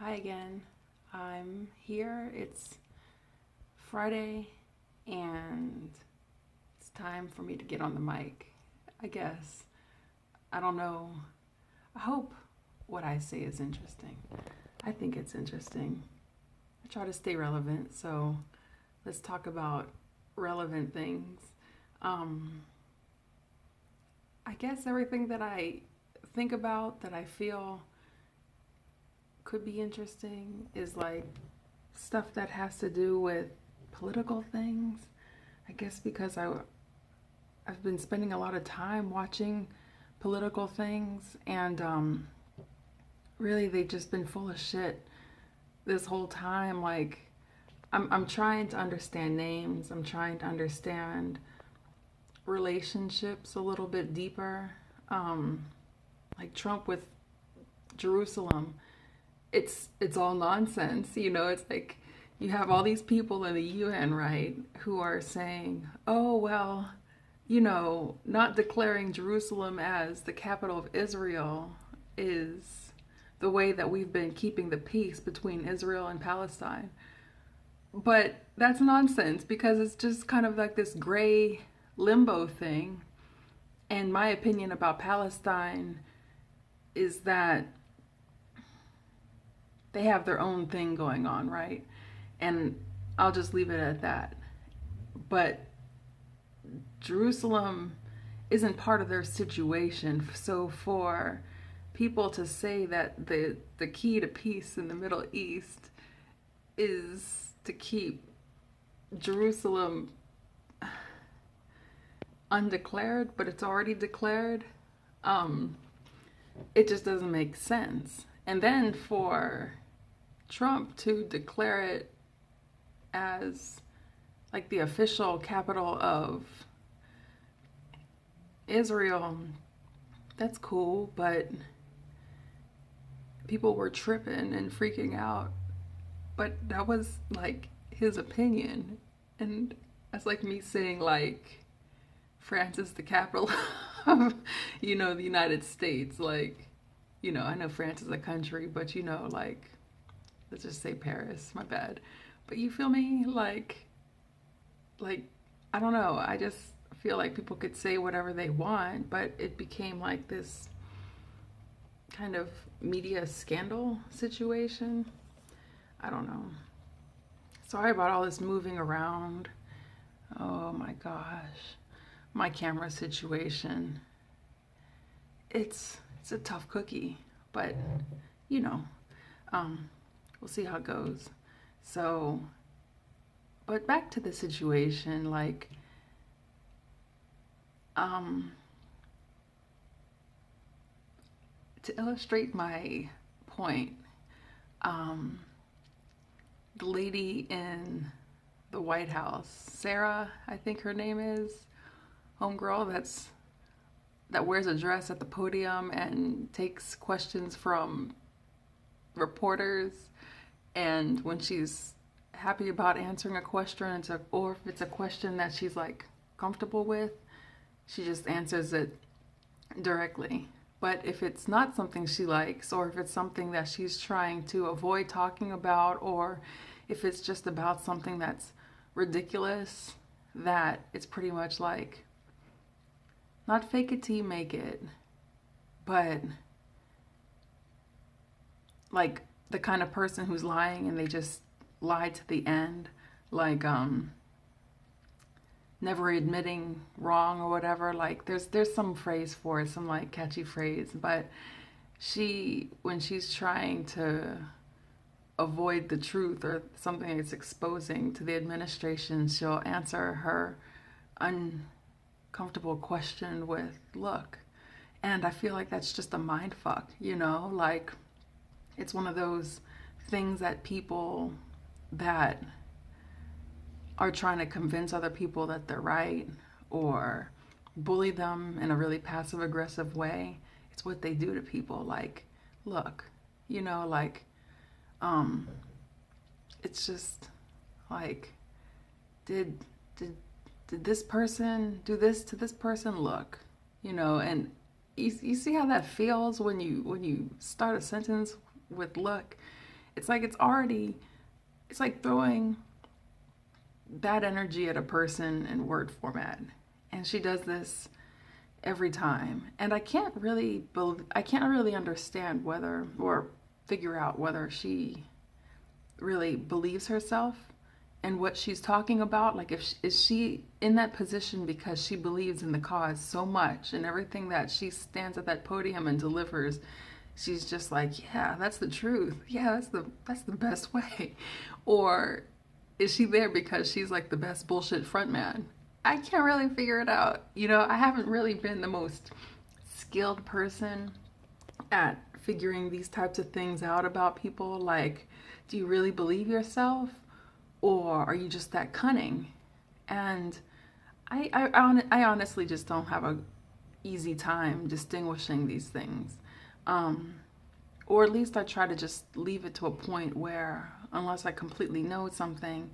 Hi again. I'm here. It's Friday and it's time for me to get on the mic, I guess. I don't know. I hope what I say is interesting. I think it's interesting. I try to stay relevant, so let's talk about relevant things. Um, I guess everything that I think about, that I feel could be interesting, is like stuff that has to do with political things. I guess because I've been spending a lot of time watching political things, and really they've just been full of shit this whole time. Like I'm trying to understand names. I'm trying to understand relationships a little bit deeper. Like Trump with Jerusalem, it's all nonsense. It's like you have all these people in the UN, right, who are saying, "Oh, well, not declaring Jerusalem as the capital of Israel is the way that we've been keeping the peace between Israel and Palestine." But that's nonsense because it's just kind of like this gray limbo thing. And my opinion about Palestine is that they have their own thing going on, right? And I'll just leave it at that. But Jerusalem isn't part of their situation. So for people to say that the key to peace in the Middle East is to keep Jerusalem undeclared, but it's already declared, it just doesn't make sense. And then for Trump to declare it as like the official capital of Israel, that's cool, but people were tripping and freaking out. But that was like his opinion. And that's like me saying like France is the capital of, the United States. Like, I know France is a country, but like, let's just say Paris, my bad. But you feel me? Like, I don't know. I just feel like people could say whatever they want, but it became like this kind of media scandal situation. I don't know. Sorry about all this moving around. Oh my gosh. My camera situation. It's a tough cookie, but you know, we'll see how it goes. So, but back to the situation, like, um, to illustrate my point, um, the lady in the White House, Sarah, I think her name is, homegirl that wears a dress at the podium and takes questions from reporters, and when she's happy about answering a question, or if it's a question that she's like comfortable with, she just answers it directly. But if it's not something she likes, or if it's something that she's trying to avoid talking about, or if it's just about something that's ridiculous, that it's pretty much like, not fake it till you make it, but like the kind of person who's lying and they just lie to the end, like never admitting wrong or whatever. Like there's some phrase for it, some like catchy phrase, but when she's trying to avoid the truth or something that's exposing to the administration, she'll answer her uncomfortable question with, look. And I feel like that's just a mind fuck, like it's one of those things that people that are trying to convince other people that they're right or bully them in a really passive aggressive way. It's what they do to people. Like, look, like, it's just like, did this person do this to this person? Look, and you see how that feels when you start a sentence with look. it's like it's like throwing bad energy at a person in word format. And she does this every time. And I can't really understand whether, or figure out whether she really believes herself and what she's talking about. Like, if is she in that position because she believes in the cause so much, and everything that she stands at that podium and delivers, she's just like, yeah, that's the truth. Yeah, that's the best way. Or is she there because she's like the best bullshit frontman? I can't really figure it out. I haven't really been the most skilled person at figuring these types of things out about people. Like, do you really believe yourself, or are you just that cunning? And I honestly just don't have a easy time distinguishing these things. Or at least I try to just leave it to a point where, unless I completely know something,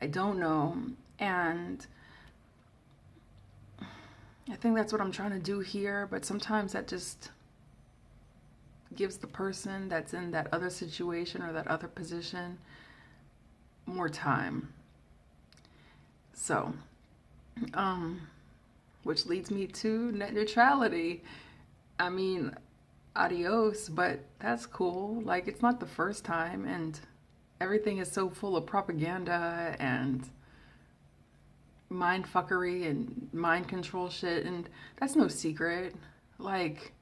I don't know. And I think that's what I'm trying to do here, but sometimes that just gives the person that's in that other situation or that other position more time. So, which leads me to net neutrality. I mean, adios, but that's cool. Like, it's not the first time, and everything is so full of propaganda and mind fuckery and mind control shit, and that's no secret. Like,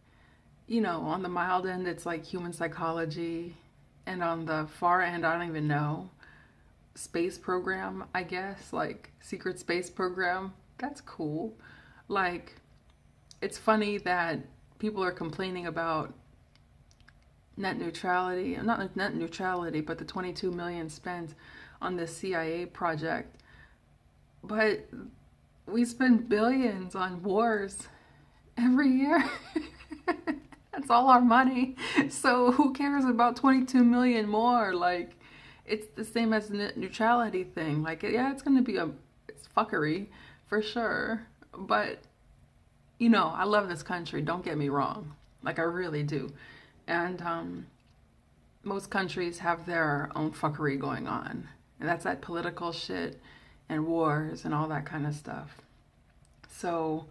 on the mild end, it's like human psychology, and on the far end, I don't even know, space program, I guess, like secret space program. That's cool. Like, it's funny that people are complaining about net neutrality, not net neutrality, but the 22 million spent on this CIA project. But we spend billions on wars every year. That's all our money. So who cares about 22 million more? Like, it's the same as the net neutrality thing. Like, yeah, it's going to be it's fuckery for sure. But, I love this country. Don't get me wrong. Like, I really do. And most countries have their own fuckery going on. And that's that political shit and wars and all that kind of stuff. So,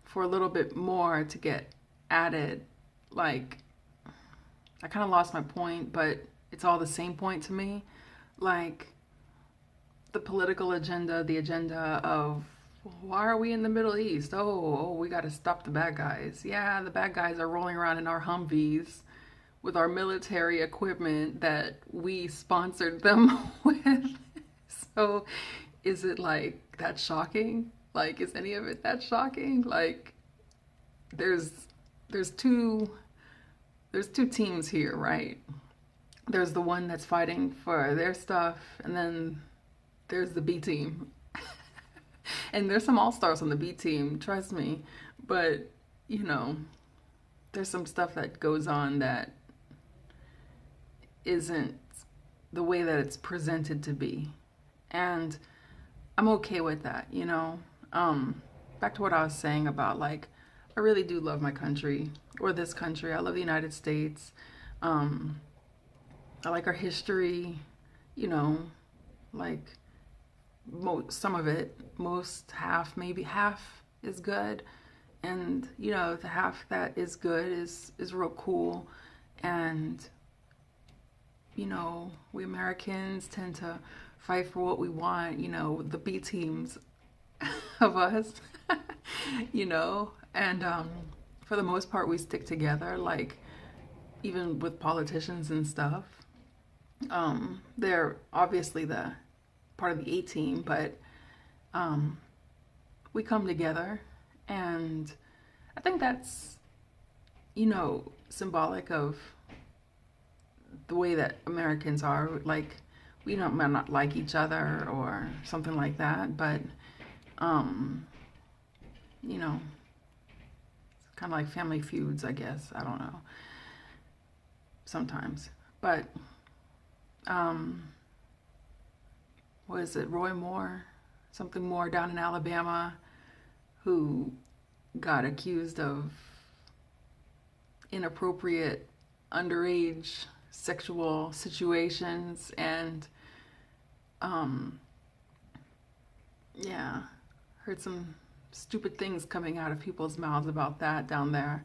for a little bit more to get added, like, I kind of lost my point, but it's all the same point to me. Like, the political agenda, the agenda of, why are we in the Middle East? Oh, we got to stop the bad guys. Yeah, the bad guys are rolling around in our Humvees with our military equipment that we sponsored them with. So is it like that shocking? Like, is any of it that shocking? Like, there's two teams here, right? There's the one that's fighting for their stuff, and then there's the B team. And there's some all-stars on the B team, trust me. But, there's some stuff that goes on that isn't the way that it's presented to be. And I'm okay with that, Back to what I was saying about, like, I really do love my country, or this country. I love the United States. I like our history, like, some of it, maybe half is good. And, the half that is good is real cool. And, we Americans tend to fight for what we want, the B teams of us, and for the most part, we stick together, like, even with politicians and stuff. They're obviously the part of the A team, but we come together, and I think that's, symbolic of the way that Americans are. Like, we might not like each other or something like that, but it's kind of like family feuds, I guess. I don't know. Sometimes. But what is it, Roy Moore? Something more down in Alabama, who got accused of inappropriate underage sexual situations, and yeah, heard some stupid things coming out of people's mouths about that down there.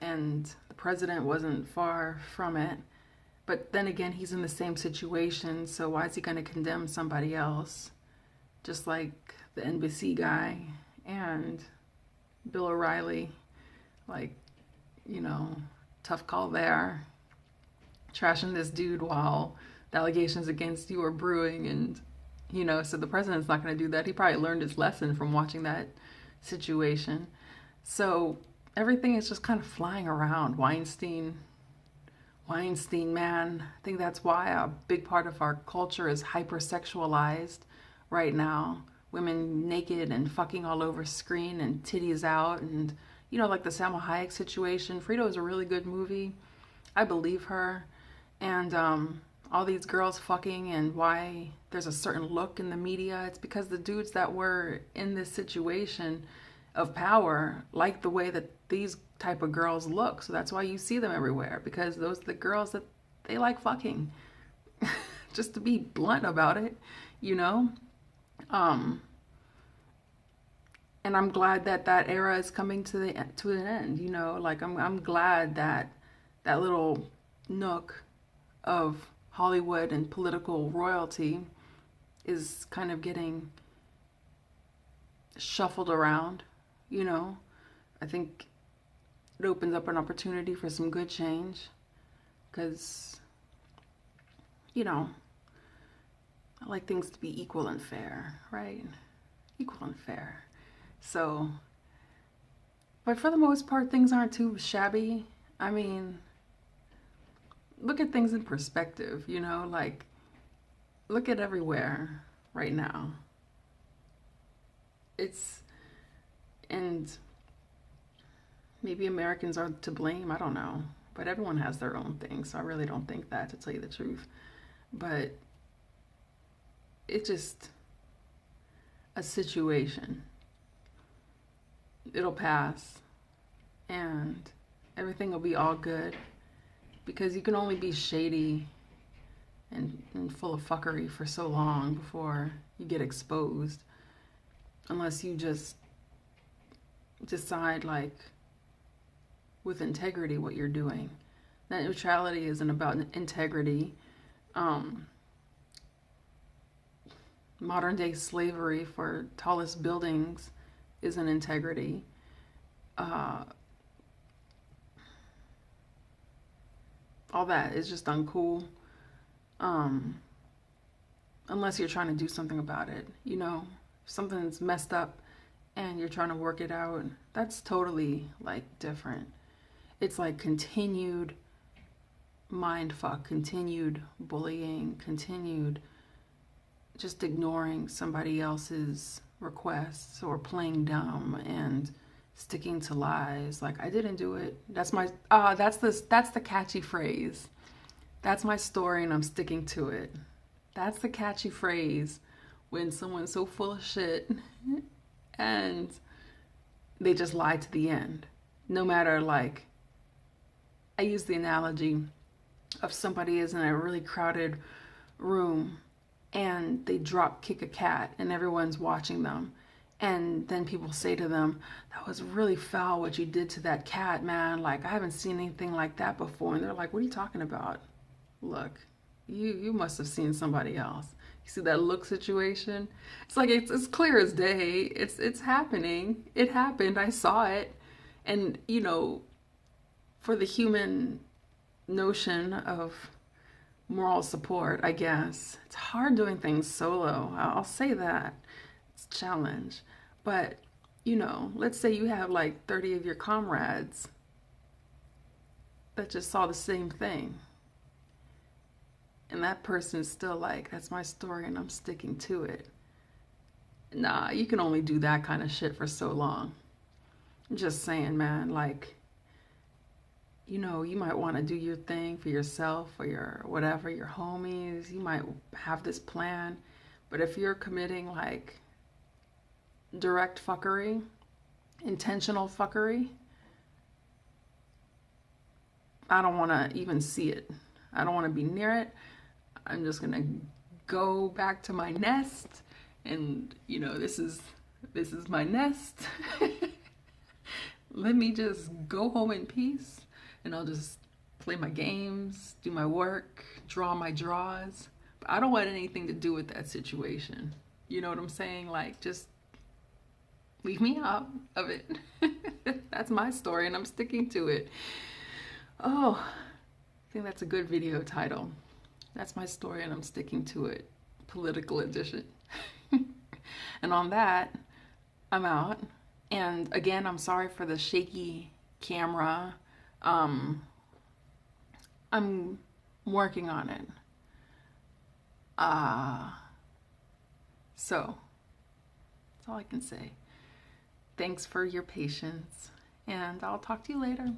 And the president wasn't far from it. But then again, he's in the same situation, so why is he going to condemn somebody else? Just like the NBC guy and Bill O'Reilly, like, you know, tough call there. Trashing this dude while the allegations against you are brewing, and, you know, so the president's not going to do that. He probably learned his lesson from watching that situation. So everything is just kind of flying around. Weinstein, man. I think that's why a big part of our culture is hypersexualized right now. Women naked and fucking all over screen and titties out, and, you know, like the Salma Hayek situation. Frito is a really good movie. I believe her. And all these girls fucking, and why there's a certain look in the media. It's because the dudes that were in this situation of power like the way that these type of girls look. So that's why you see them everywhere, because those are the girls that they like fucking. Just to be blunt about it, you know? And I'm glad that that era is coming to an end, you know? Like, I'm glad that that little nook of Hollywood and political royalty is kind of getting shuffled around, you know? I think it opens up an opportunity for some good change, because, you know, I like things to be equal and fair, right? Equal and fair. So, but for the most part, things aren't too shabby. I mean, look at things in perspective, you know, like, look at everywhere right now. And maybe Americans are to blame, I don't know. But everyone has their own thing, so I really don't think that, to tell you the truth. But it's just a situation. It'll pass, and everything will be all good, because you can only be shady and full of fuckery for so long before you get exposed, unless you just decide, like, with integrity what you're doing. That neutrality isn't about integrity. Modern day slavery for tallest buildings isn't integrity. All that is just uncool. Unless you're trying to do something about it, you know, if something's messed up and you're trying to work it out, that's totally, like, different. It's like continued mindfuck, continued bullying, continued just ignoring somebody else's requests, or playing dumb and sticking to lies. Like, I didn't do it. That's the catchy phrase. That's my story and I'm sticking to it. That's the catchy phrase when someone's so full of shit and they just lie to the end. No matter, like, I use the analogy of somebody is in a really crowded room and they drop kick a cat and everyone's watching them. And then people say to them, that was really foul what you did to that cat, man. Like, I haven't seen anything like that before. And they're like, what are you talking about? Look, you must have seen somebody else. You see that look situation? It's like, it's clear as day. It's happening. It happened. I saw it. And, you know, for the human notion of moral support, I guess, it's hard doing things solo. I'll say that. It's a challenge. But, you know, let's say you have like 30 of your comrades that just saw the same thing. And that person's still like, that's my story and I'm sticking to it. Nah, you can only do that kind of shit for so long. I'm just saying, man, like, you know, you might want to do your thing for yourself or your whatever, your homies. You might have this plan. But if you're committing like direct fuckery, intentional fuckery, I don't want to even see it. I don't want to be near it. I'm just gonna go back to my nest, and you know, this is my nest. Let me just go home in peace, and I'll just play my games, do my work, draw my draws. But I don't want anything to do with that situation. You know what I'm saying? Like, just leave me out of it. That's my story, and I'm sticking to it. Oh, I think that's a good video title. That's my story, and I'm sticking to it. Political edition. And on that, I'm out. And again, I'm sorry for the shaky camera. I'm working on it. So that's all I can say. Thanks for your patience, and I'll talk to you later.